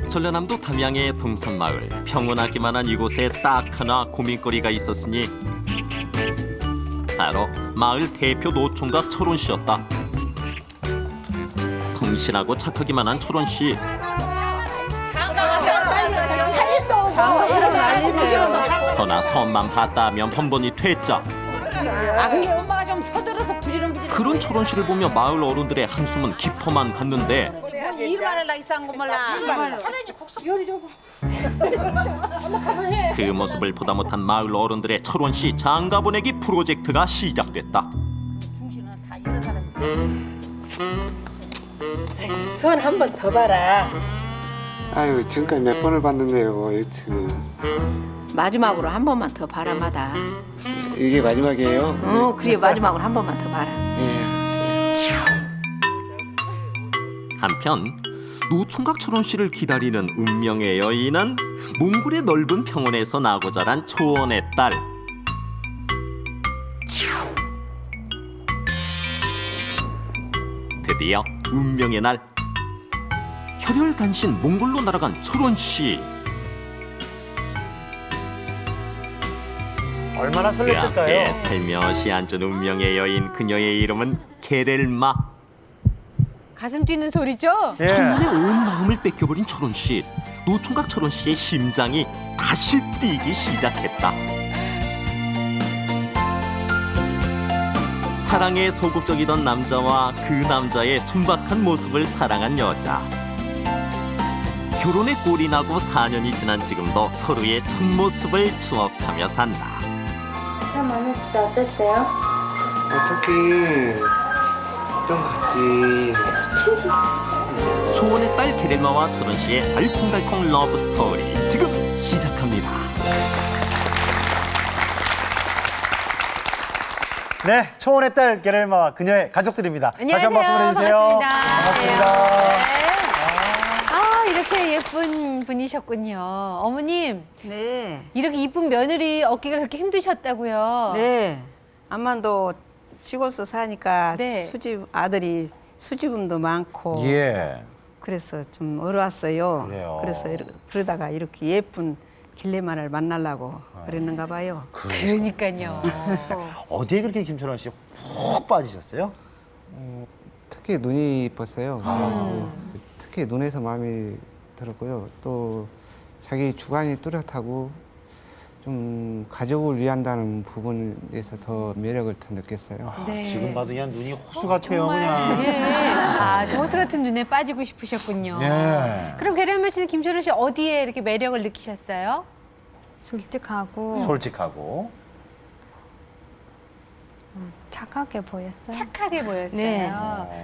전라남도 담양의 동산마을 평온하기만 한 이곳에 딱 하나 고민거리가 있었으니 바로 마을 대표 노총각 철원 씨였다. 성실하고 착하기만 한 철원 씨. 허나 선만 봤다 하면 번번이 퇴짜. 근데 엄마가 좀 서둘러서 부지런부지런. 그런 철원 씨를 보며 마을 어른들의 한숨은 깊어만 갔는데 일만 하려고 이상한 거 몰라. 차라리 국수 요리 좀. 그 모습을 보다 못한 마을 어른들의 철원 씨 장가 보내기 프로젝트가 시작됐다. 선 한 번 더 봐라. 아유, 지금까지 몇 번을 봤는데요, 유튜브. 마지막으로 한 번만 더 봐라마다. 이게 마지막이에요? 그래 마지막으로 한 번만 더 봐라. 예. 한편 노총각 철원 씨를 기다리는 운명의 여인은 몽골의 넓은 평원에서 나고 자란 초원의 딸. 드디어 운명의 날. 혈혈단신 몽골로 날아간 철원 씨. 얼마나 그 앞에 설렜을까요? 살며시 앉은 운명의 여인, 그녀의 이름은 게렐마. 가슴 뛰는 소리죠? 예. 첫눈에 온 마음을 뺏겨버린 철원 씨. 노총각 철원 씨의 심장이 다시 뛰기 시작했다. 사랑에 소극적이던 남자와 그 남자의 순박한 모습을 사랑한 여자. 결혼에 꼴이 나고 4년이 지난 지금도 서로의 첫 모습을 추억하며 산다. 참 많았을 때 어땠어요? 어떻게 좀 같지. 초원의 딸 게렐마와 철원 씨의 알콩달콩 러브 스토리 지금 시작합니다. 네, 초원의 딸 게렐마와 그녀의 가족들입니다. 다시 한 번 말씀해 주세요. 반갑습니다. 반갑습니다. 이렇게 예쁜 분이셨군요. 어머님, 네. 이렇게 이쁜 며느리 얻기가 그렇게 힘드셨다고요? 네. 암만도 시골서 사니까 네. 아들이 수줍음도 많고 예. 그래서 좀 어려웠어요. 그래요. 그래서 그러다가 이렇게 예쁜 길레마를 만나려고 그랬는가 봐요. 그러니까요. 어디에 그렇게 김철원 씨 훅 빠지셨어요? 특히 눈이 이뻤어요. 그래가지고 특히 눈에서 마음이 들었고요. 또 자기 주관이 뚜렷하고 좀 가족을 위한다는 부분에서 더 매력을 더 느꼈어요. 네. 지금 봐도 그냥 눈이 호수 같아요, 정말, 그냥. 예. 호수 같은 눈에 빠지고 싶으셨군요. 예. 그럼 게렐마 씨는 김철원 씨 어디에 이렇게 매력을 느끼셨어요? 솔직하고 솔직하고. 착하게 보였어요. 착하게 보였어요. 네.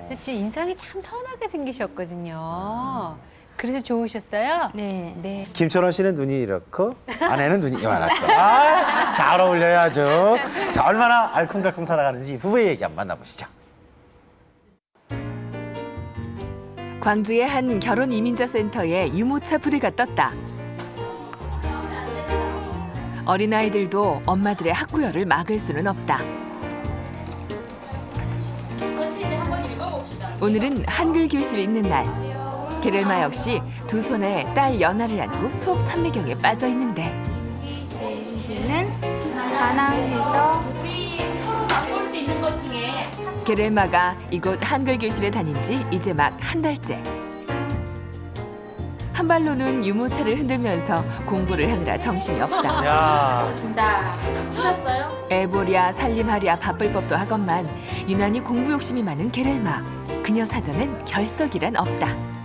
근데 진짜 인상이 참 선하게 생기셨거든요. 그래서 좋으셨어요? 네. 네. 김철원 씨는 눈이 이렇고 아내는 눈이 이만하고. 잘 어울려야죠. 자, 얼마나 알콩달콩 살아가는지 이 부부의 얘기 한번 만나보시죠. 광주의 한 결혼 이민자 센터에 유모차 부대가 떴다. 어린아이들도 엄마들의 학구열을 막을 수는 없다. 오늘은 한글 교실이 있는 날. 게렐마 역시 두 손에 딸 연아를 안고 수업 삼매경에 빠져 있는데 시는 반항해서 게렐마가 이곳 한글 교실에 다닌 지 이제 막 한 달째. 한 발로는 유모차를 흔들면서 공부를 하느라 정신이 없다. 야, 애보랴 살림하랴 바쁠 법도 하건만 유난히 공부 욕심이 많은 게렐마. 그녀 사전엔 결석이란 없다.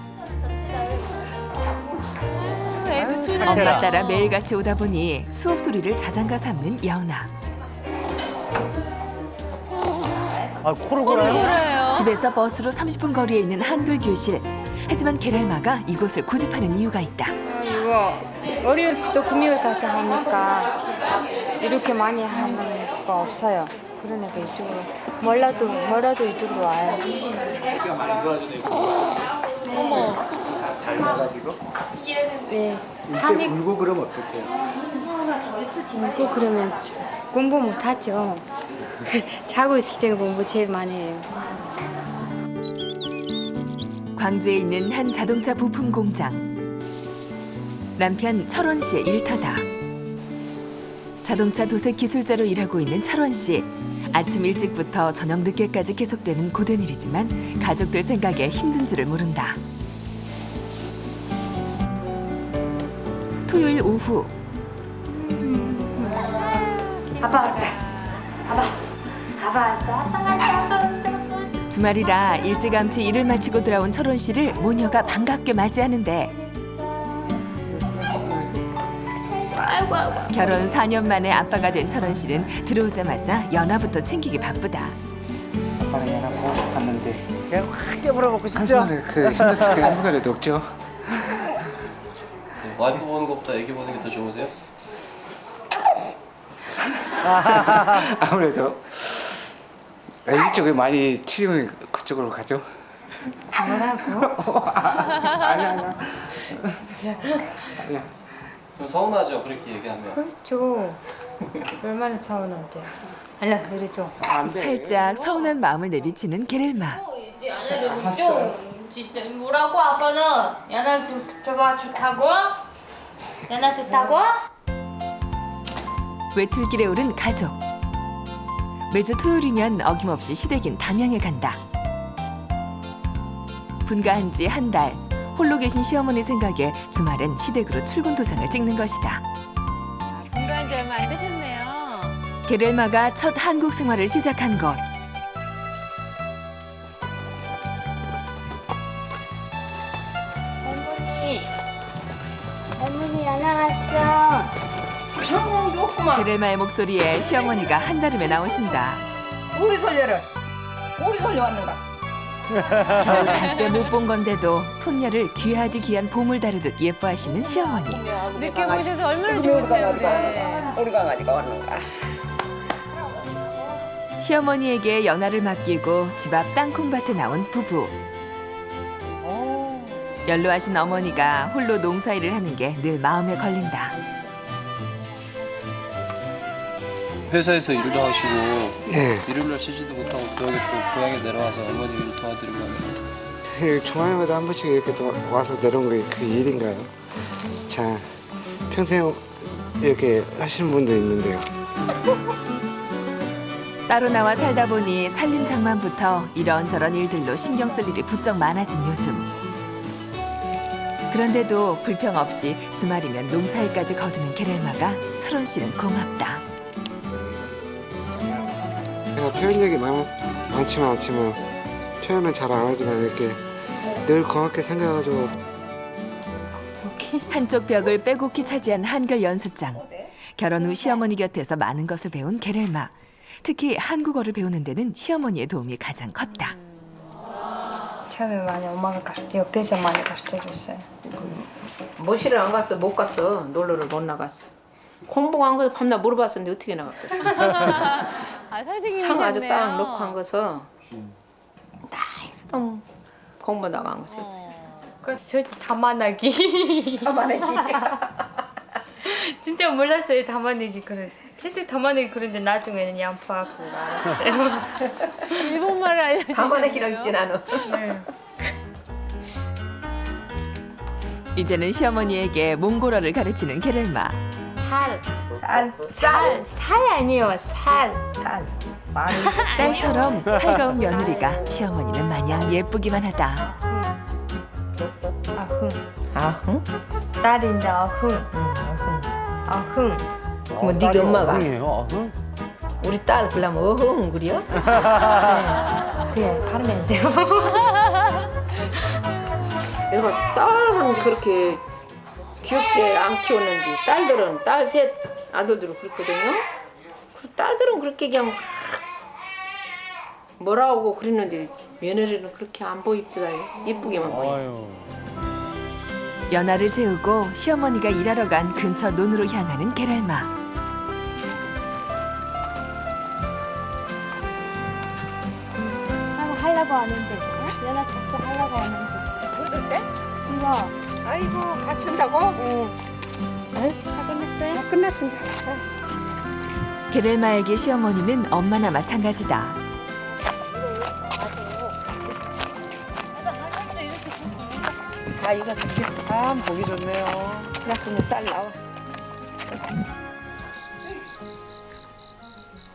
애도 수능. 엄마 따라 매일같이 오다 보니 수업 소리를 자장가 삼는 여운아. 코를 골아요? 그래요. 집에서 버스로 30분 거리에 있는 한글 교실. 하지만 게렐마가 이곳을 고집하는 이유가 있다. 이거 월요일부터 금요일까지 하니까 이렇게 많이 하는 거 없어요. 그러니까 이쪽으로 뭐라도 이쪽으로 와요. 어머. 잘 자가지고? 네. 이때 울고 그러면 어떡해요? 울고 그러면 공부 못 하죠. 자고 있을 때 공부 제일 많이 해요. 광주에 있는 한 자동차 부품 공장. 남편 철원 씨의 일터다. 자동차 도색 기술자로 일하고 있는 철원 씨. 아침 일찍부터 저녁 늦게까지 계속되는 고된 일이지만 가족들 생각에 힘든 줄을 모른다. 토요일 오후 아빠 왔다. 아빠 왔어. 아빠 왔어. 아빠 왔어. 아빠 왔어. 주말이라 일찌감치 일을 마치고 돌아온 철원 씨를 모녀가 반갑게 맞이하는데 결혼 4년 만에 아빠가 된 철원 씨는 들어오자마자 연하부터 챙기기 바쁘다. 아빠는 연하 보고 싶었는데 그냥 확 깨물어 먹고 싶죠? 한순간에 그 힘들었을 그 한순간에도 없죠. 와이프 보는 것보다 애기 보는 게 더 좋으세요? 아무래도 애기 쪽에 많이 치우면 그쪽으로 가죠. 뭐라고? 아니야. 좀 서운하죠 그렇게 얘기하면. 그렇죠. 얼마나 서운한데. 알라 그러죠. 살짝 서운한 마음을 내비치는 게렐마. 이제 안 해도 좀 진짜 뭐라고 아빠는 연하 줘봐 좋다고? 연하 좋다고? 외출길에 오른 가족. 매주 토요일이면 어김없이 시댁인 담양에 간다. 분가한 지 한 달. 홀로 계신 시어머니 생각에 주말엔 시댁으로 출근 도장을 찍는 것이다. 분가한 지 얼마 안 되셨네요. 게렐마가 첫 한국 생활을 시작한 곳. 할머니 연하 왔어. 게렐마의 목소리에 시어머니가 한달음에 나오신다. 우리 손녀를 우리 손녀 왔는가? 겨우 닷새 못 본 건데도 손녀를 귀하디 귀한 보물 다루듯 예뻐하시는 시어머니. 늦게 보셔서 얼마나 좋으세요, 우리. 우리 강아지가 왔는가? 시어머니에게 연하를 맡기고 집 앞 땅콩밭에 나온 부부. 연로하신 어머니가 홀로 농사일을 하는 게 늘 마음에 걸린다. 회사에서 일도 하시고 예. 일요일날 쉬지도 못하고 또 여기 또 고향에 내려와서 어머니 일 도와드리고 하는데 주말마다 한 번씩 이렇게 또 와서 내려온 게 그 일인가요? 자, 평생 이렇게 하시는 분도 있는데요. 따로 나와 살다 보니 살림 장만부터 이런저런 일들로 신경 쓸 일이 부쩍 많아진 요즘. 그런데도 불평 없이 주말이면 농사일까지 거두는 게렐마가 철원 씨는 고맙다. 제가 표현력이 많지는 않지만 표현은 잘 안 하지만 이렇게 늘 고맙게 생각해가지고 한쪽 벽을 빼곡히 차지한 한글 연습장. 결혼 후 시어머니 곁에서 많은 것을 배운 게렐마. 특히 한국어를 배우는 데는 시어머니의 도움이 가장 컸다. 처음에 많이 엄마가 가르쳐 옆에서 많이 가르쳐줬어요. 모시를 안 갔어, 못 갔어. 놀러를 못 나갔어. 공부 안 가서 밤낮 물어봤었는데 어떻게 나갔겠어. 아, 선생님이셨네요. 창 아주 딱 놓고 한 거서 나도 공부 나간 거 썼어요. 그래서 절대 담아내기. 가만히 진짜 몰랐어요 담아내기 그런. 계속 담아내기 그런데 나중에는 양파하고 알았어요. 일본말을 알려주셨네요. 가만히기랑 있지 나는. 네. 이제는 시어머니에게 몽골어를 가르치는 게렐마. 살 아니에요 살. 딸처럼 살가운 며느리가 시어머니는 마냥 예쁘기만 하다. 아흥. 딸인데 아흥. 아흥. 그럼 네가 엄마가 어흥이에요, 어흥? 우리 딸 그러면 어흥 그려? 그냥 발음이 안 돼요. 내가 딸은 그렇게 귀엽게 안 키웠는데 딸들은 딸 셋 아들들은 그렇거든요. 그 딸들은 그렇게 그냥 막 뭐라 하고 그랬는데 며느리는 그렇게 안 보이더라. 이쁘게만 보여. 아유. 연하를 재우고 시어머니가 일하러 간 근처 논으로 향하는 게렐마. 하려고 하는데 연락 작성 하려고 하는데. 어떨 이거. 아이고 같이 한다고? 다 끝났어요? 다 끝났습니다. 게렐마에게 시어머니는 엄마나 마찬가지다. 다 익었어. 참 보기 좋네요. 그냥 쌀 나와.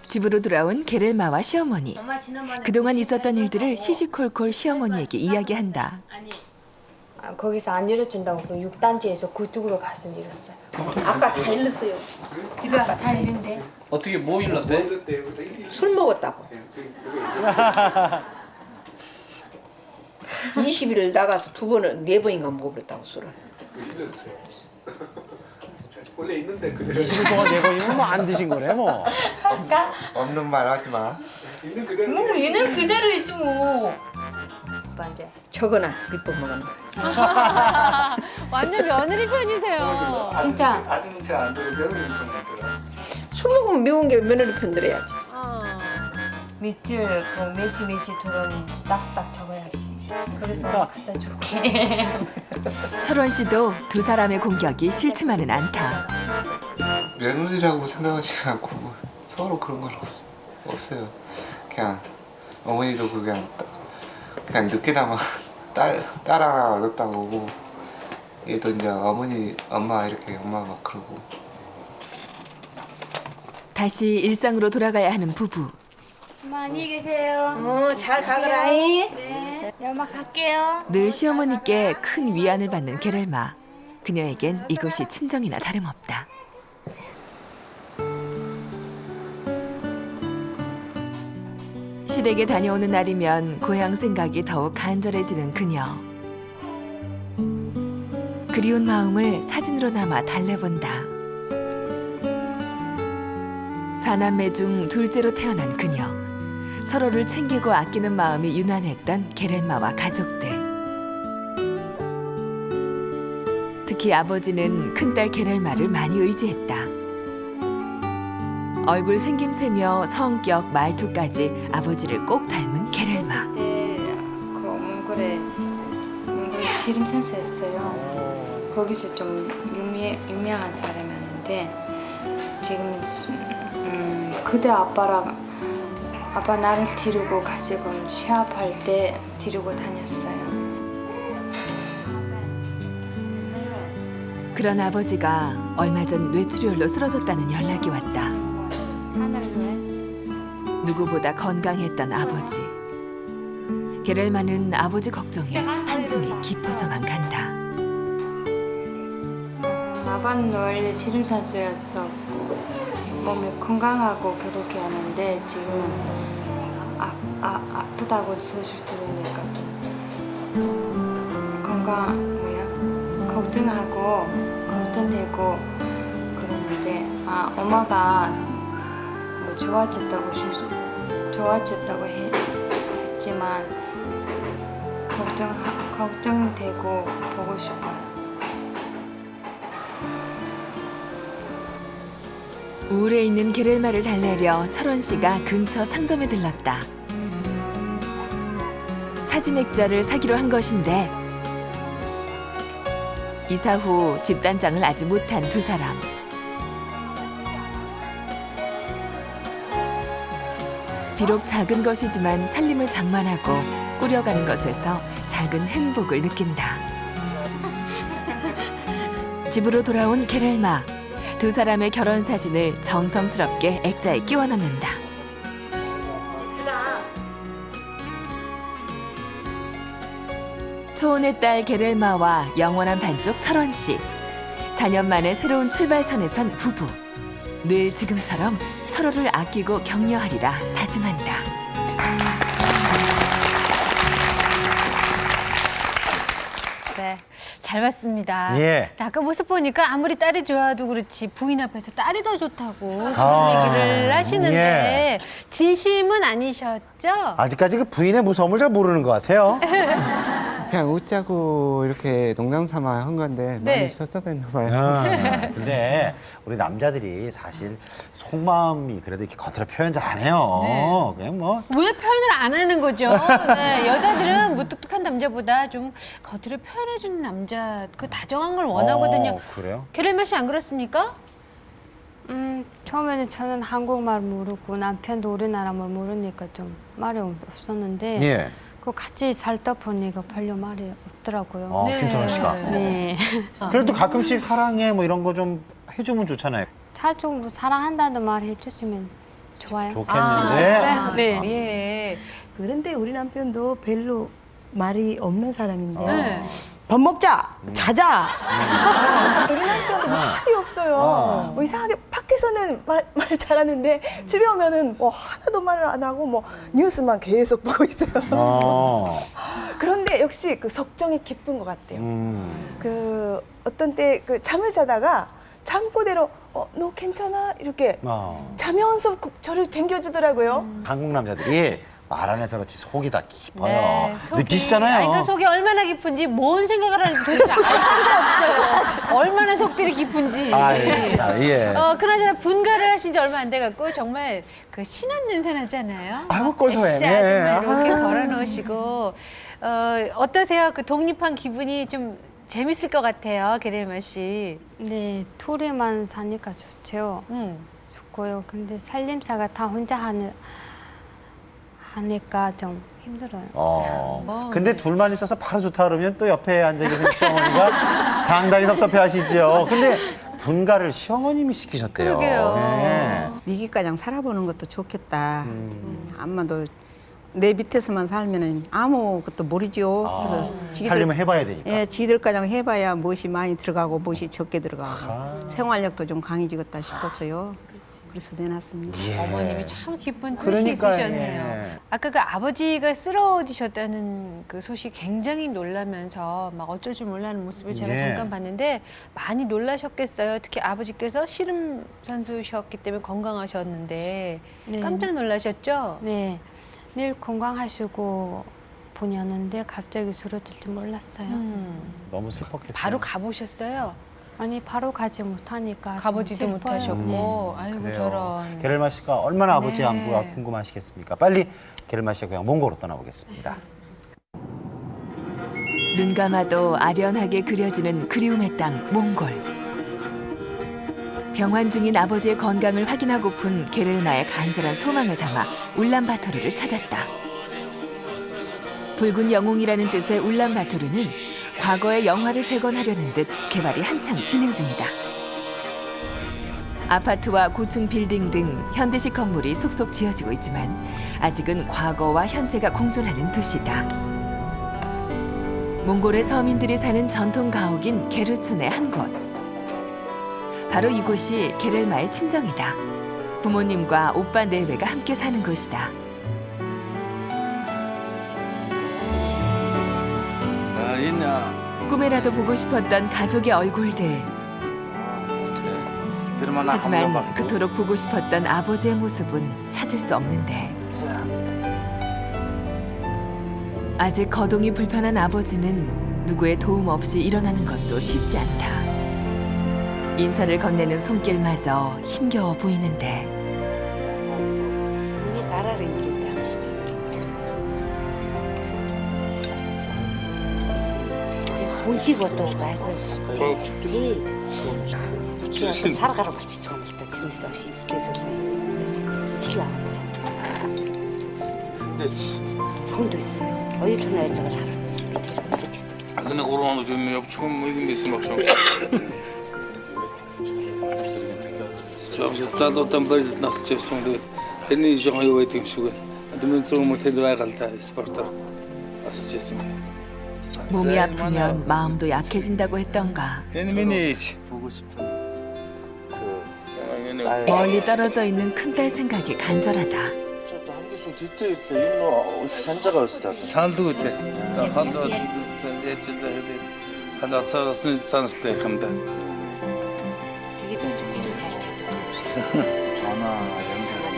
집으로 돌아온 게렐마와 시어머니. 엄마 지난번에 그동안 있었던 일들을 시시콜콜 시어머니에게 이야기한다. 아니 거기서 안 일어준다고 그 6단지에서 그쪽으로 가서 일었어요. 아까 다 일렀어요. 집에 아까 다 일는데 어떻게 뭐 일렀대? 술 먹었다고. 20일을 나가서 4번인가 먹어버렸다고 술을. 20일 동안 내고이면 뭐 안 드신 거네 뭐. 없는 말 하지 마. 뭐 얘는 그대로 있지 뭐. 오빠 이제 저거나 비법 먹었네. 완전 며느리 편이세요. 진짜 술 먹으면 매운 게 며느리 편들어야지. 밑줄 그 몇시 들어오는지 딱딱 적어야지. 그래서 갖다 줄게. 철원 씨도 두 사람의 공격이 싫지만은 않다. 며느리라고 생각하지 않고 서로 그런 건 없어요. 그냥 어머니도 그냥 늦게나마 딸 하나 얻었다고 오고 얘도 이제 어머니 엄마 이렇게 엄마 막 그러고. 다시 일상으로 돌아가야 하는 부부. 엄마 안녕히 계세요. 잘 가거라이. 네. 엄마 갈게요. 늘 시어머니께 큰 위안을 받는 게렐마. 그녀에겐 이곳이 친정이나 다름없다. 시댁에 다녀오는 날이면 고향 생각이 더욱 간절해지는 그녀. 그리운 마음을 사진으로 남아 달래본다. 사남매 중 둘째로 태어난 그녀. 서로를 챙기고 아끼는 마음이 유난했던 게렐마와 가족들. 특히 아버지는 큰딸 게렐마를 많이 의지했다. 얼굴 생김새며 성격, 말투까지 아버지를 꼭 닮은 게렐마. 그 몽골에 씨름 선수였어요. 거기서 좀 유명한 사람이었는데 지금 그때 아빠 나를 데리고 가지고 시합할 때 데리고 다녔어요. 그런 아버지가 얼마 전 뇌출혈로 쓰러졌다는 연락이 왔다. 누구보다 건강했던 아버지. 게렐마는 아버지 걱정에 한숨이 깊어져만 간다. 아빠는 원래 씨름 선수였어. 몸이 건강하고 그렇게 하는데 지금은 아프다고 소식 들으니까 좀 걱정하고 걱정되고 그러는데 엄마가 뭐 좋아졌다고 했지만 걱정되고 보고 싶어요. 우울해 있는 게렐마를 달래려 철원 씨가 근처 상점에 들렀다. 사진 액자를 사기로 한 것인데 이사 후 집단장을 아직 못한 두 사람. 비록 작은 것이지만 살림을 장만하고 꾸려가는 것에서 작은 행복을 느낀다. 집으로 돌아온 게렐마. 두 사람의 결혼 사진을 정성스럽게 액자에 끼워 넣는다. 초혼의 딸 게렐마와 영원한 반쪽 철원 씨. 4년 만에 새로운 출발선에 선 부부. 늘 지금처럼 서로를 아끼고 격려하리라 다짐한다. 네, 잘 봤습니다. 예. 아까 모습 보니까 아무리 딸이 좋아도 그렇지 부인 앞에서 딸이 더 좋다고 그런 아, 얘기를 하시는데 예. 진심은 아니셨죠? 아직까지 그 부인의 무서움을 잘 모르는 것 같아요. 그냥 웃자고 이렇게 농담 삼아 한 건데 네. 많이 섭섭했나 봐요. 근데 우리 남자들이 사실 속마음이 그래도 이렇게 겉으로 표현 잘 안 해요. 네. 그냥 뭐 왜 표현을 안 하는 거죠? 네, 여자들은 무뚝뚝한 남자보다 좀 겉으로 표현해주는 남자, 그 다정한 걸 원하거든요. 그래요? 게렐마 씨 안 그렇습니까? 처음에는 저는 한국말 모르고 남편도 우리나라 말 모르니까 좀 말이 없었는데 예. 그 같이 살다 보니까 별로 말이 좋더라고요. 김천원 씨가. 네. 그래도 가끔씩 사랑해 뭐 이런 거 좀 해주면 좋잖아요. 자주 뭐 사랑한다는 말 해주시면 좋아요. 좋겠는데. 네. 예. 그런데 우리 남편도 별로 말이 없는 사람인데 네. 밥 먹자, 자자. 우리 남편도 말이 없어요. 뭐 이상하게 밖에서는 말을 잘하는데 집에 오면은 뭐 하나도 말을 안 하고 뭐 뉴스만 계속 보고 있어요. 그런데 역시 그 석정이 깊은 것 같아요. 그 어떤 때 그 잠을 자다가 잠꼬대로 너 괜찮아? 이렇게 자면서 저를 챙겨주더라고요. 한국 남자들이 말 안 해서 그렇지 속이 다 깊어요. 네, 속이- 느끼시잖아요. 아니, 그 속이 얼마나 깊은지 뭔 생각을 하는지 도대체 알 수가 없어요. 얼마나 속들이 깊은지. 예. 그나저나 분가를 하신 지 얼마 안 돼갖고 정말 그 신혼 냄새 나잖아요. 아이고, 고소해. 액자 네. 아줌마로 이렇게 걸어놓으시고 어떠세요? 그 독립한 기분이 좀 재밌을 것 같아요, 게렐마 씨. 네, 둘이만 사니까 좋죠. 좋고요. 근데 살림사가 다 혼자 하니까 좀 힘들어요. 근데 둘만 있어서 바로 좋다 그러면 또 옆에 앉아 계신 시어머니가 상당히 섭섭해 하시죠. 근데 분가를 시어머님이 시키셨대요. 그러게요. 네. 미기가장 살아보는 것도 좋겠다. 아마도 내 밑에서만 살면은 아무것도 모르죠. 그래서 살림을 해봐야 되니까. 예, 지들 가장 해봐야 무엇이 많이 들어가고 무엇이 적게 들어가고 생활력도 좀 강해지겠다 싶었어요. 그래서 내놨습니다. 예. 어머님이 참 기쁜 뜻이 그러니까요. 있으셨네요. 예. 아까 그 아버지가 쓰러지셨다는 그 소식 굉장히 놀라면서 막 어쩔 줄 몰라하는 모습을 제가 예. 잠깐 봤는데 많이 놀라셨겠어요. 특히 아버지께서 씨름 선수셨기 때문에 건강하셨는데 네. 깜짝 놀라셨죠? 네, 늘 건강하시고 보냈는데 갑자기 쓰러질 줄 몰랐어요. 너무 슬펐겠어요. 바로 가보셨어요? 아니 바로 가지 못하니까 좀 가보지도 슬퍼요. 못하셨고 아이고 그래요. 저런. 게렐마 씨가 얼마나 아버지의 네. 안부가 궁금하시겠습니까? 빨리 게렐마 씨가 그냥 몽골로 떠나보겠습니다. 눈 감아도 아련하게 그려지는 그리움의 땅 몽골. 병환 중인 아버지의 건강을 확인하고픈 게렐마의 간절한 소망을 담아 울란바토르를 찾았다. 붉은 영웅이라는 뜻의 울란바토르는 과거의 영화를 재건하려는 듯 개발이 한창 진행 중이다. 아파트와 고층 빌딩 등 현대식 건물이 속속 지어지고 있지만 아직은 과거와 현재가 공존하는 도시다. 몽골의 서민들이 사는 전통 가옥인 게르촌의 한 곳. 바로 이곳이 게렐마의 친정이다. 부모님과 오빠 내외가 함께 사는 곳이다. 꿈에라도 보고 싶었던 가족의 얼굴들. 하지만 그토록 보고 싶었던 아버지의 모습은 찾을 수 없는데 아직 거동이 불편한 아버지는 누구의 도움 없이 일어나는 것도 쉽지 않다. 인사를 건네는 손길마저 힘겨워 보이는데 살아가라고 지쳐가 싶다. 그래서 쉽게 돈도 있어요. 어디로 날짜가 잘했지. Adına Kur'an hocam yapacağım mı bilmesin akşam. Çabuk çadır tam böyle nasıl çevsen de. Beni çok iyi oynadım şu gün. Adımın sorumlu tedbir alta sporta. Nasıl çevsen. 몸이 아프면 마음도 약해진다고 했던가. Beni hiç. 보고 싶은 멀리 떨어져 있는 큰딸 생각이 간절하다. 저도 한국에서 뒷자에 있어. 이거 산자가 있어. Sandık öte. Hadi asıldı. Geçildi hadi. Hadi asarasın sanırsın yakında. 되게 됐어. 전화 연결이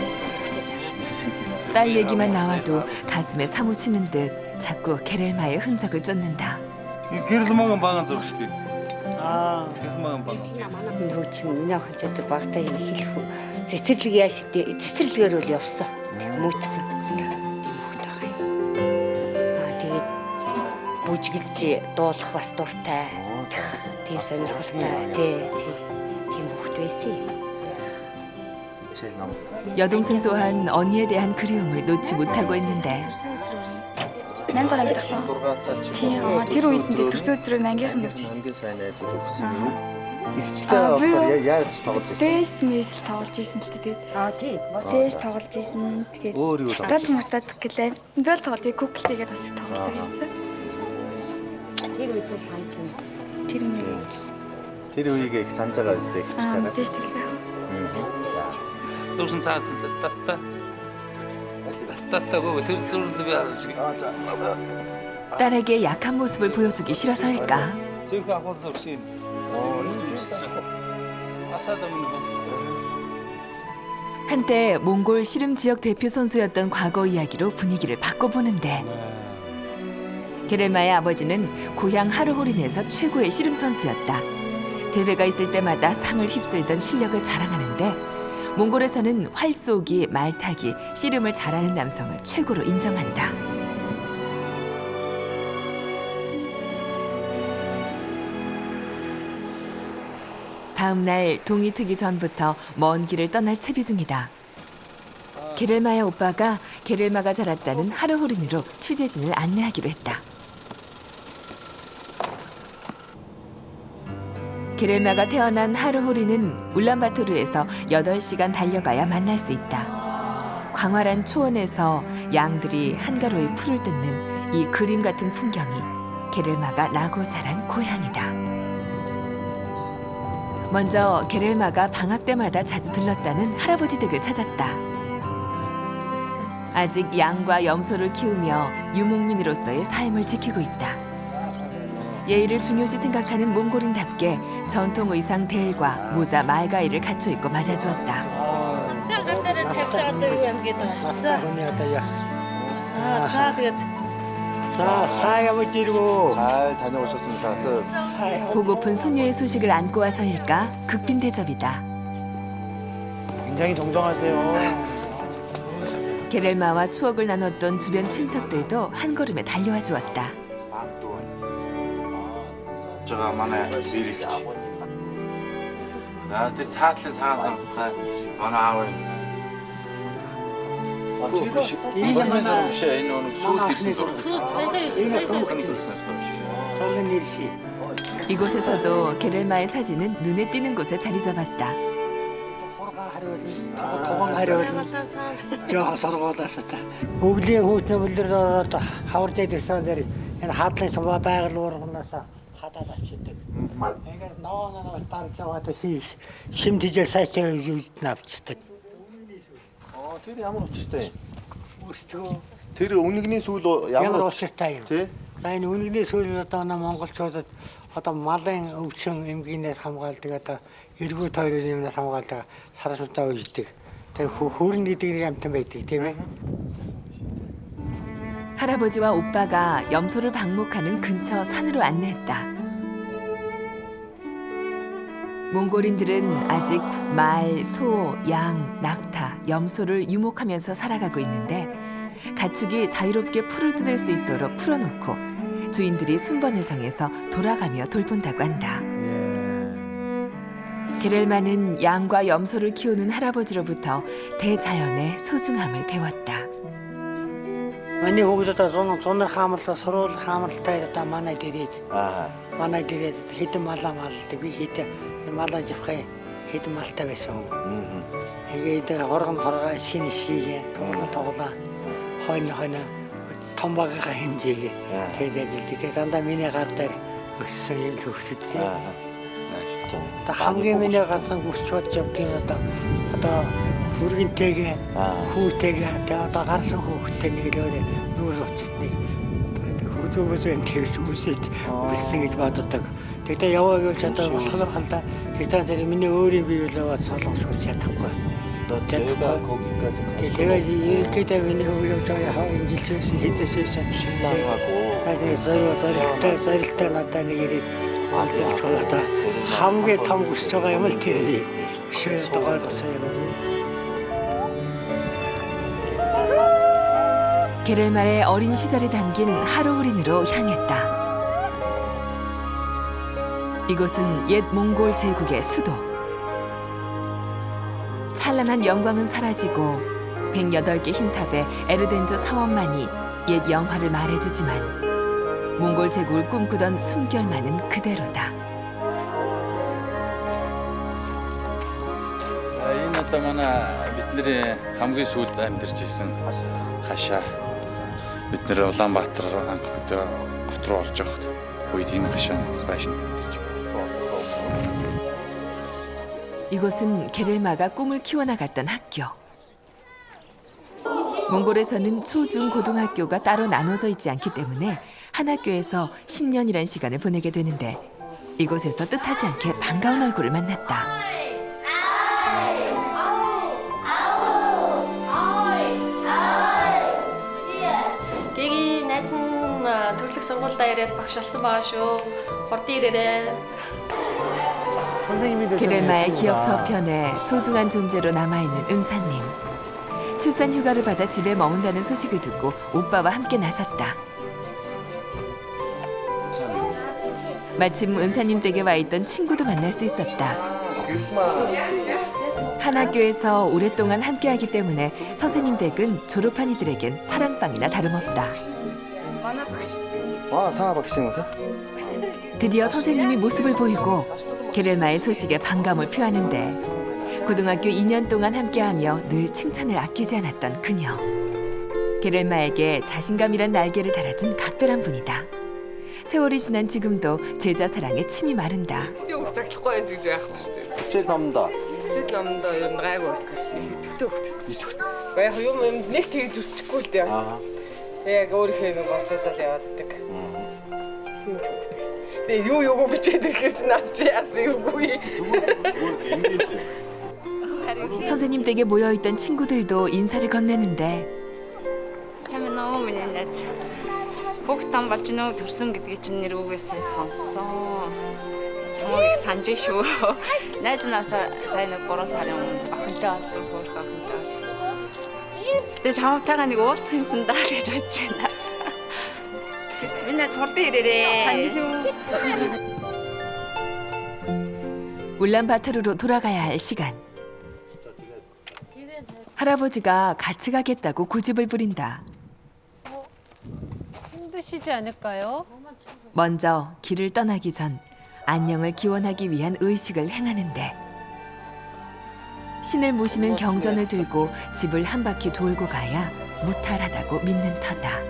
무슨 생기나. 딸 얘기만 나와도 가슴에 사무치는 듯 자꾸 게렐마의 흔적을 쫓는다. Girdim bağın zor işte. Girdim bağın. нөгөө чинь миний хожууд багтаа хэлэх цэцэрлэг яаштай цэцэрлэгээр үл явсан. Мөцсөн. Тэгээд бүжгэлж дуулах бас дуртай. Тийм сонирхолтой. Тийм хөхт байсан юм. 여동생 또한 언니에 대한 그리움을 놓지 못하고 있는데 8 дугаар ангид тах. Тийм. Тэр үед нь төрсөн өдрөө ангийнхан явж ирсэн. хамгийн сайн найзууд өгсөн юм. Ихчтэй болохоор яаж тоглож ирсэн? Дэс мэс тоглож ирсэн л тэгээд. Тийм. Дэс тоглож ирсэн. Тэгээд Өөр юу чатал мартаад гэлээ. Эндэл тоглож куклтэйгээр бас тоглож байсан. Тэр үедээ санаж байна. Тэр нь Тэр үеийг их санаж байгаа үстэй ихчтэй. дэс тэглээ. Зурсан цаад татtatagoo тэр зурд би арч. 딸에게 약한 모습을 보여주기 싫어서일까? Зөвхөн ахуул зуршин. 아사다문 한때 몽골 씨름 지역 대표 선수였던 과거 이야기로 분위기를 바꿔보는데 게렐마의 아버지는 고향 하르호린에서 최고의 씨름 선수였다. 대회가 있을 때마다 상을 휩쓸던 실력을 자랑하는데 몽골에서는 활 쏘기, 말 타기, 씨름을 잘하는 남성을 최고로 인정한다. 다음 날 동이 트기 전부터 먼 길을 떠날 채비 중이다. 게렐마의 오빠가 게렐마가 자랐다는 하르호린으로 취재진을 안내하기로 했다. 게렐마가 태어난 하르호린은 울란바토르에서 8시간 달려가야 만날 수 있다. 광활한 초원에서 양들이 한가로이 풀을 뜯는 이 그림 같은 풍경이 게렐마가 나고 자란 고향이다. 먼저 게렐마가 방학 때마다 자주 들렀다는 할아버지 댁을 찾았다. 아직 양과 염소를 키우며 유목민으로서의 삶을 지키고 있다. 예의를 중요시 생각하는 몽골인답게 전통 의상 델과 모자 말가이를 갖춰 입고 맞아주었다. 잘 다녀오셨습니다. 보고픈 손녀의 소식을 안고 와서일까 극빈 대접이다. 굉장히 정정하세요. 게렐마와 추억을 나눴던 주변 친척들도 한 걸음에 달려와 주었다. 저가 манай биэрэгч. Тэр цаатлын цагаан самстай манай аав юм. Тэр манай биш энэ нэг сүүл ирсэн зураг. 이곳에서도 게렐마의 사진은 눈에 띄는 곳에 자리 잡았다. жоохон сургуулиасаа өвлийн хүүтэн бүлэр одоо хаварж идсэн дээр энэ хаадлын сумаа байгаль уурганаас хадаад авчихдээ. Ингээд ногооноо тарж яваад шим тийжээ сайтай үзд навчдаг. Тэр ямар учиртай? Өөртөө Тэр үнэгний сүүл ямар учиртай юм. Тий. За энэ үнэгний сүүл одоо монголчуудад одоо малын өвчин эмгийнээс хамгаалдаг одоо эргүү тойрын юмнаас хамгаалдаг сарсуудаа үйлдэг. Тэгээ хөрн гэдэг нэг амтан байдаг тийм ээ. 할아버지와 오빠가 염소를 방목하는 근처 산으로 안내했다. 몽골인들은 아직 말, 소, 양, 낙타, 염소를 유목하면서 살아가고 있는데 가축이 자유롭게 풀을 뜯을 수 있도록 풀어놓고 주인들이 순번을 정해서 돌아가며 돌본다고 한다. 게렐마는 양과 염소를 키우는 할아버지로부터 대자연의 소중함을 배웠다. Манай хүүхдүүд зуны хаамлаа суруул хаамлалтай одоо манай дээрээ. Манай дээрээ хэдэн малаа малдаг. Би хэдэн малаа живхай хэдэн малтай байсан. Тэгээд хоргон хоргоо шинэ шигээ тоглоо. Хойно том багагаа хэмжээгээ. Тэгээд дандаа миний гар дээр өссөн юм хөвгчд. Та хамгийн миний гарсан хүчвэж явдаг юм одоо хүргэнтэйгээ хүүтэйгээ одоо гарсан хүүхтэй нэг л нүүр уцтыг хөөзөөс тэгж үсэт үссэн гэж боддог. Тэгтээ яваа гэж одоо болохоор хандаа тэгтээ тэр миний өөрийн бие л яваад солонгосож чадахгүй. Одоо чадахгүй. Тэгээд ерөнхийдөө миний хөвгөө яваа инжилчээс хийжсэн шинэлгаагүй. Тэгээд зорилттой надад нэг ирээд олж авчихлаа. Хамгийн том хүсэж байгаа юм л тэр би. Шээ догоолсон юм. 게렐마의 어린 시절이 담긴 하르호린으로 향했다. 이곳은 옛 몽골 제국의 수도. 찬란한 영광은 사라지고 108개 흰탑의 에르덴조 사원만이 옛 영화를 말해주지만 몽골 제국을 꿈꾸던 숨결만은 그대로다. Энэ одоо манай бидний хамгийн сүүлд амьдарч ирсэн хашаа. Бид нэр Улаанбаатар анх өдөө гот руу орж явахад үед энэ хашаа байшин амьдарч 이곳은 게렐마가 꿈을 키워나갔던 학교. 몽골에서는 초, 중, 고등학교가 따로 나눠져 있지 않기 때문에 한 학교에서 10년이란 시간을 보내게 되는데 이곳에서 뜻하지 않게 반가운 얼굴을 만났다. Гэгийн найз нь төрлөх сургуультай ирээд багш болсон байгаа шүү. Хорд ирээрээ. 게렐마의 기억 저편에 소중한 존재로 남아있는 은사님. 출산 휴가를 받아 집에 머문다는 소식을 듣고 오빠와 함께 나섰다. 마침 은사님 댁에 와 있던 친구도 만날 수 있었다. 한 학교에서 오랫동안 함께하기 때문에 선생님 댁은 졸업한 이들에겐 사랑방이나 다름없다. 드디어 선생님이 모습을 보이고 게렐마의 소식에 반감을 표하는데 고등학교 2년 동안 함께하며 늘 칭찬을 아끼지 않았던 그녀. 게렐마에게 자신감이란 날개를 달아준 각별한 분이다. 세월이 지난 지금도 제자 사랑에 침이 마른다. хичээл номдоо. Чид номдоо ер нь гайгүй байсан. Их идэвхтэй хөвтөсөн. Яг юм нэг тэгж үсчихгүй л дээ бас. Яг өөрийнхөө нэг бодлуулаад явааддаг. Тийм хөвтөсөн шүү дээ. Юу бичээд ирэхээр ч навч яасан юугүй. 선생님 댁에 모여있던 친구들도 인사를 건네는데 Сайн нөө миний найз. Бүгд там болж нөө төрсөн гэдгийг чинь нэр үгээсээ сонссон. Чамайг их санаж шүү. Найз наасаа сайн нэг 3 сарын өмнө охинтой болсон, хөөх охинтой болсон. Тэгээ чамтайгаа нэг уулзах юмсан даа гэж бодож байна. Миний найз хорд ирээрээ. Санаж шүү. 울란바토르로 돌아가야 할 시간. 할아버지가 같이 가겠다고 고집을 부린다. 힘드시지 않을까요? 먼저 길을 떠나기 전 안녕을 기원하기 위한 의식을 행하는데 신을 모시는 경전을 들고 집을 한 바퀴 돌고 가야 무탈하다고 믿는 터다.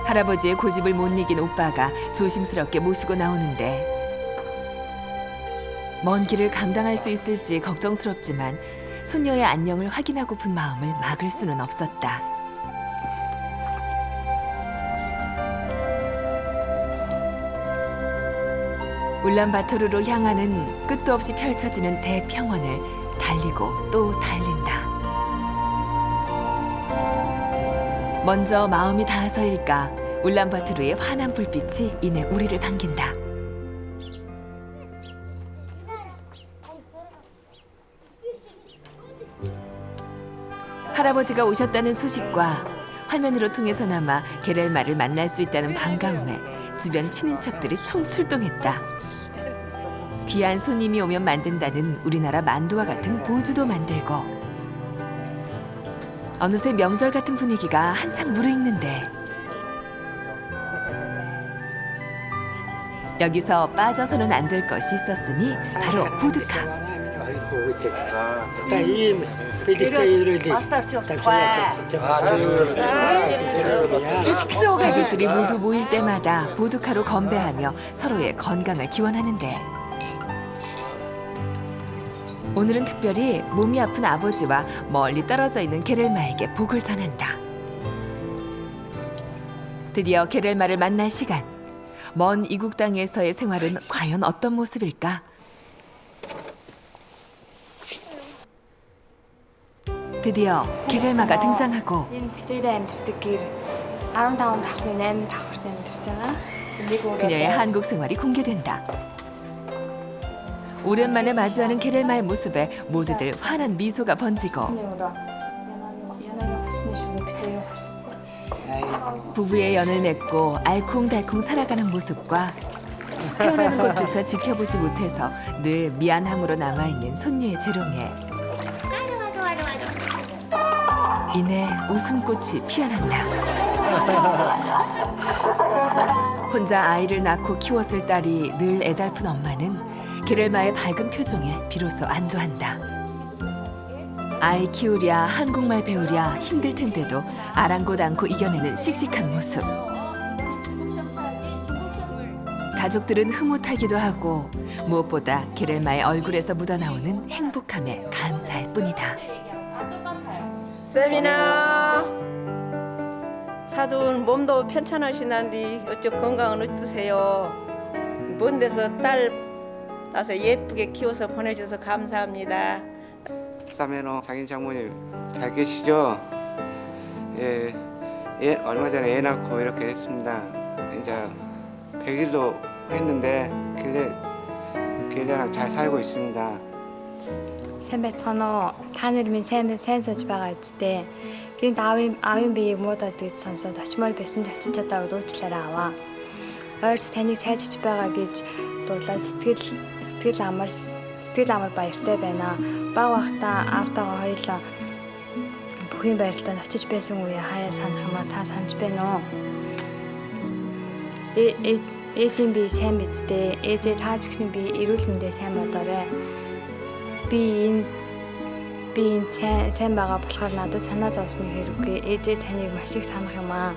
할아버지의 고집을 못 이긴 오빠가 조심스럽게 모시고 나오는데 먼 길을 감당할 수 있을지 걱정스럽지만 손녀의 안녕을 확인하고픈 마음을 막을 수는 없었다. 울란바토르로 향하는 끝도 없이 펼쳐지는 대평원을 달리고 또 달린다. 먼저 마음이 닿아서일까 울란바토르의 환한 불빛이 이내 우리를 당긴다. 할아버지가 오셨다는 소식과 화면으로 통해서나마 게렐마를 만날 수 있다는 반가움에 주변 친인척들이 총출동했다. 귀한 손님이 오면 만든다는 우리나라 만두와 같은 보주도 만들고 어느새 명절 같은 분위기가 한창 무르익는데 여기서 빠져서는 안 될 것이 있었으니 바로 보드카. 숙소 가족들이 모두 모일 때마다 보드카로 건배하며 서로의 건강을 기원하는데 오늘은 특별히 몸이 아픈 아버지와 멀리 떨어져 있는 게렐마에게 복을 전한다. 드디어 게렐마를 만날 시간. 먼 이국 땅에서의 생활은 과연 어떤 모습일까? 드디어 게렐마가 등장하고 Энэ битээрээ амьддаг гэр 15 давхрын 8 давхрт амьдарч байгаа. 그녀의 한국 생활이 공개된다. 오랜만에 마주하는 게렐마의 모습에 모두들 환한 미소가 번지고 부부의 연을 맺고 알콩달콩 살아가는 모습과 태어나는 것조차 지켜보지 못해서 늘 미안함으로 남아있는 손녀의 재롱에 이내 웃음꽃이 피어난다. 혼자 아이를 낳고 키웠을 딸이 늘 애달픈 엄마는 게렐마의 밝은 표정에 비로소 안도한다. 아이 키우랴 한국말 배우랴 힘들 텐데도 아랑곳 않고 이겨내는 씩씩한 모습. 가족들은 흐뭇하기도 하고 무엇보다 게렐마의 얼굴에서 묻어나오는 행복함에 감사할 뿐이다. 세미나 사돈 몸도 편찮으시난디 어째 건강은 어떠세요? 먼 데서 딸 낳아서 예쁘게 키워서 보내줘서 감사합니다. 사메노 장인 장모님 잘 계시죠? 예, 얼마 전에 애 낳고 이렇게 했습니다. 이제 100일도 했는데 길래랑 잘 살고 있습니다. Сайн та нар минь сайн сууж байгаа үсттэй. Гэрийн аавын биеийг муудаад гэж сонсоод очимоор байсан ч очиж чадаагүй дуучлаараа аваа. Ойрс таныг сайжиж байгаа гэж дуулаа сэтгэл амар баяртай байна. Баг бахта аавтайгаа хоёулаа бүхэн байралтанд очиж байсан үе хаяа санах юм а та санаж байна уу? Ээжийн би сайн мэдтэй. Ээжээ тааж гисэн би эрүүл мэндээ сайн бодоорой. Би энэ сайн байгаа болохоор надад санаа зовсны хэрэггүй. Ээжээ таныг маш их санах юм аа.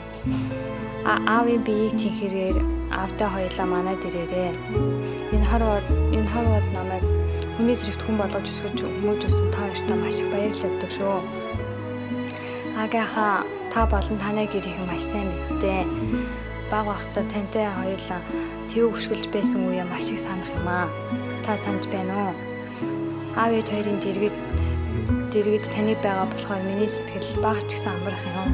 Аавын биеийг тэнхэрээр аавтай хоёулаа манайд ирээрээ. Энэ хорвоод намайг хүний зэрэгт хүн болгож өсгөж хүмүүжүүлсэн та хоёртаа маш их баярлагдав шүү. Агааха та болон танай гэрийг маш сайн мэдтэй. Баг бахта тантай хоёулаа тэв хөшгөлж байсан үе маш их санах юм аа. Та санаж байна уу? Аав ээж хоёрын дэргэд таны байгаа болохоор миний сэтгэл бага ч гэсэн амрах юм.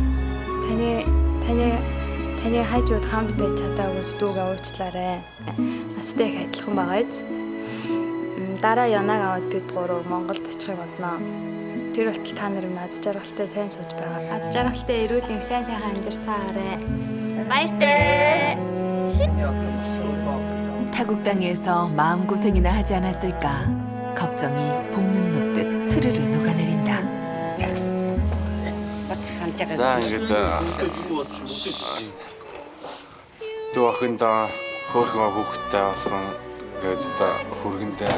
Таны хажууд хамт байж чадаагүй дүүгээ уучлаарай. Настай их адилхан байгааз. Дараа янаг аваад бид гурав Монголд очихыг бодноо. Тэр болтол та нар минь аз жаргалтай сайн сууж байгаа. Аз жаргалтай эрүүлийн сайн сайхан амьдарцгаарай. баяртай. 타국 땅에서 마음고생이나 하지 않았을까 걱정이 볶는 녹듯 스르르 녹아내린다. За ингээд дүү ахында хөөрхөн хүүхдтэй болсон. Тэгээд одоо хүргэндээ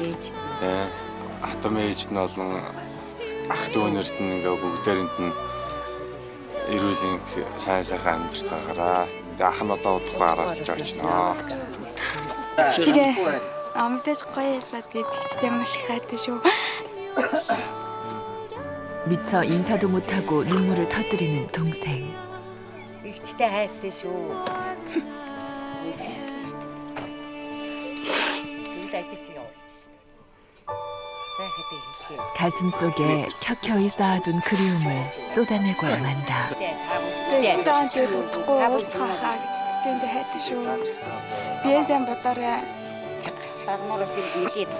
ээжтэй хатам ээж нь болон ах дүүнэрт нь ингээ бүгдээрэнд нь эрүүлийн сайн сайхан амьдарцгаагаараа. Тэгээд ах нь одоо удахгүй араас ч очноо. Чигээ амтэж гоё ялаад гэдэгчтэй маш их хайртай шүү. 미처 인사도 못하고 눈물을 터뜨리는 동생. ихтэй хайртай шүү. 가슴 속에 켜켜이 쌓아둔 그리움을 쏟아내고야 만다. Дэжтэй удахгүй уулзахаа гэж тэжээндээ хайртай шүү. Бие сайн бодоорой. Чагсаармоос иргэдэд.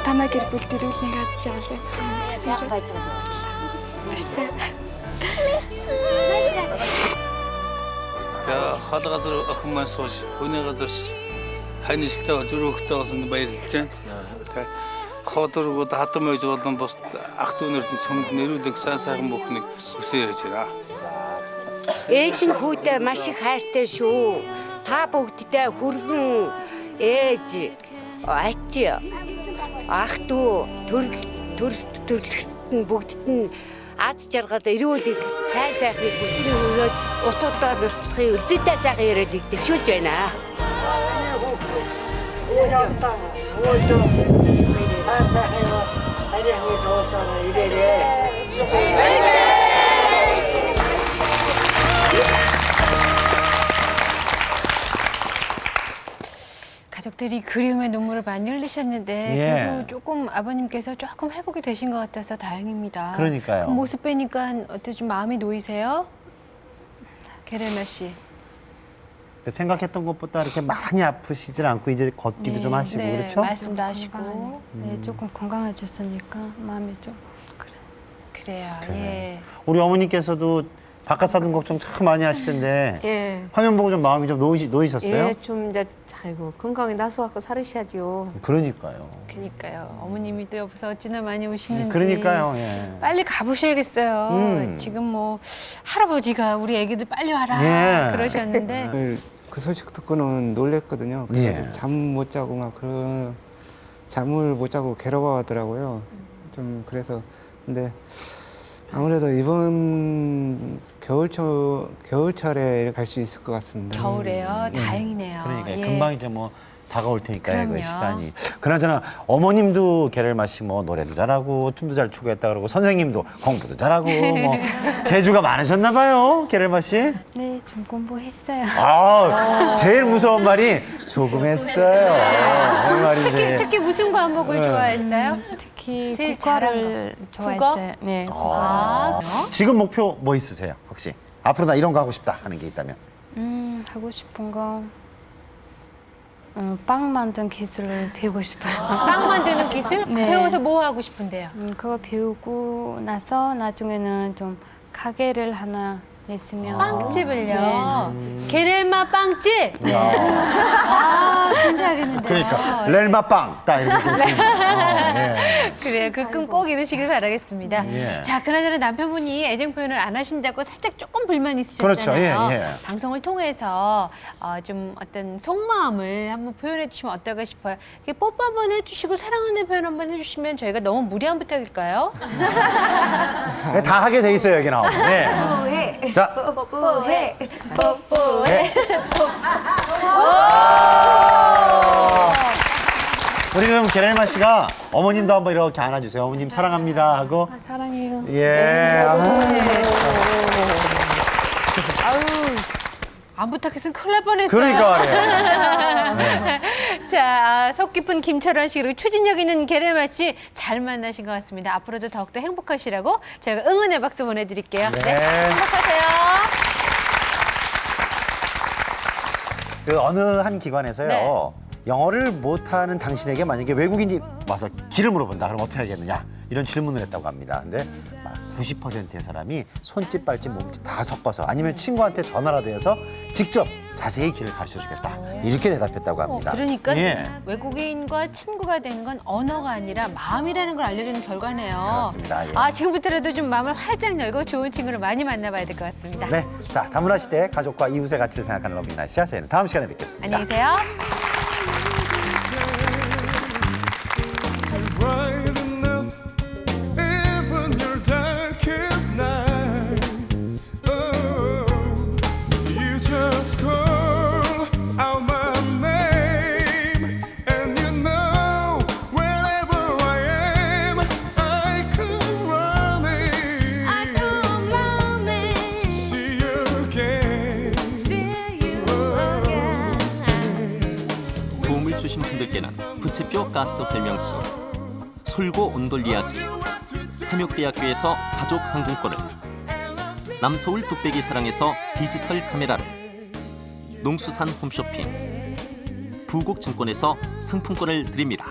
Танай гэр бүл дэрүүлнийг хадж байгаа сайн гэсэн юм. Баяртай. хол газар охин маань сууж хүний газар ханистай зүрхтэй болсон баярлж байна. Тэгээ ходоргууд хатам ээж болон бус ах дүүнэрд нь цөмд нэрүүлэх сайн сайхан бүхнийг хүсэж ярьж байна. Ээж нь хүүдээ маш их хайртай шүү. Та бүгддээ хүргэн ээж ач ах дүү төрлөخت нь бүгдд нь аз жаргал эрүүлэг сайн сайхныг бүсгийн өрөөд утуудаа туслахын үлзэтэй сайхан яриад дэвшүүлж байна. 가족들이 그리움의 눈물을 많이 흘리셨는데 그래도 조금 아버님께서 조금 회복이 되신 것 같아서 다행입니다. 그러니까요. 그 모습 빼니까 어때 좀 마음이 놓이세요? 게렐마 씨. 생각했던 것보다 이렇게 많이 아프시질 않고 이제 걷기도 좀 하시고 네, 그렇죠? 말씀도 하시고. 네, 조금 건강해졌으니까 마음이 좀 그래요. 그래. 예. 우리 어머니께서도 바깥 사돈 걱정 참 많이 하시던데 예. 화면 보고 좀 마음이 좀 놓이셨어요? 예, 좀 이제 아이고 건강에 나서갖고 살으셔야죠. 그러니까요. 그러니까요. 어머님이 또 옆에서 어찌나 많이 우시는지. 그러니까요. 예. 빨리 가보셔야겠어요. 지금 뭐 할아버지가 우리 애기들 빨리 와라 예. 그러셨는데 그 소식 듣고는 놀랬거든요. 예. 잠 못 자고 막 잠을 못 자고 괴로워하더라고요. 좀 그래서 근데 아무래도 이번 겨울철에 갈 수 있을 것 같습니다. 겨울에요. 다행이네요. 그러니까 예. 금방 이제 뭐 다가올 테니까요. 그럼요. 그 시간이. 그나저나 어머님도 게렐마 씨 뭐 노래도 잘하고 춤도 잘 추고 했다 그러고 선생님도 공부도 잘하고 뭐 재주가 많으셨나 봐요. 게렐마 씨. 네, 좀 공부했어요. 아, 제일 무서운 말이 조금 했어요. 그 말이지. 특히 무슨 과목을 네. 좋아했어요? 특히 제일 국어를 잘한 거? 좋아했어요. 네. 아, 지금 목표 뭐 있으세요? 혹시 앞으로 나 이런 거 하고 싶다 하는 게 있다면? 하고 싶은 거 빵 만든 기술을 배우고 싶어요. 빵 만드는 기술? 네. 배워서 뭐 하고 싶은데요? 그거 배우고 나서 나중에는 좀 가게를 하나 냈으면. 빵집을요? 네. 게렐마 빵집? 아, 괜찮겠는데요? 그러니까 렐마빵 딱 이렇게 좀 치는 거. 예. 그래요. 그 꿈 꼭 이루시길 바라겠습니다. 예. 자, 그나저나 남편분이 애정 표현을 안 하신다고 살짝 조금 불만 있으셨잖아요. 그렇죠. 예, 예. 방송을 통해서 좀 어떤 속마음을 한번 표현해 주시면 어떨까 싶어요. 이렇게 뽀뽀 한번 해주시고 사랑하는 표현 한번 해주시면 저희가 너무 무리한 부탁일까요? 네, 다 하게 돼 있어요 여기 나오면. 네. 뽀뽀해. 자. 뽀뽀해. 뽀뽀해. 우리 그럼 게렐마 씨가 어머님도 한번 이렇게 안아주세요. 어머님 사랑합니다 하고. 사랑해요. 예. 아유, 안 부탁했으면 큰일 날 뻔했어요. 그러니까 말이에요. 네. 자, 속 깊은 김철원 씨 그리고 추진력 있는 게렐마 씨 잘 만나신 것 같습니다. 앞으로도 더욱더 행복하시라고 저희가 응원의 박수 보내드릴게요. 네. 행복하세요. 그 어느 한 기관에서요. 네. 영어를 못하는 당신에게 만약에 외국인이 와서 길을 물어본다. 그럼 어떻게 하겠느냐. 이런 질문을 했다고 합니다. 근데 90%의 사람이 손짓, 발짓, 몸짓 다 섞어서 아니면 친구한테 전화라도 해서 직접 자세히 길을 가르쳐주겠다. 이렇게 대답했다고 합니다. 그러니까 예. 외국인과 친구가 되는 건 언어가 아니라 마음이라는 걸 알려주는 결과네요. 그렇습니다. 예. 아, 지금부터라도 좀 마음을 활짝 열고 좋은 친구를 많이 만나봐야 될 것 같습니다. 네. 자, 다문화 시대 가족과 이웃의 가치를 생각하는 러빙 아시아. 저희는 다음 시간에 뵙겠습니다. 안녕히 계세요. 도움을 주신 분들께는 부채뼈 가스 활명수, 솔고 온돌 이야기, 삼육대학교에서 가족 항공권을, 남서울 뚝배기 사랑에서 디지털 카메라를, 농수산 홈쇼핑, 부국증권에서 상품권을 드립니다.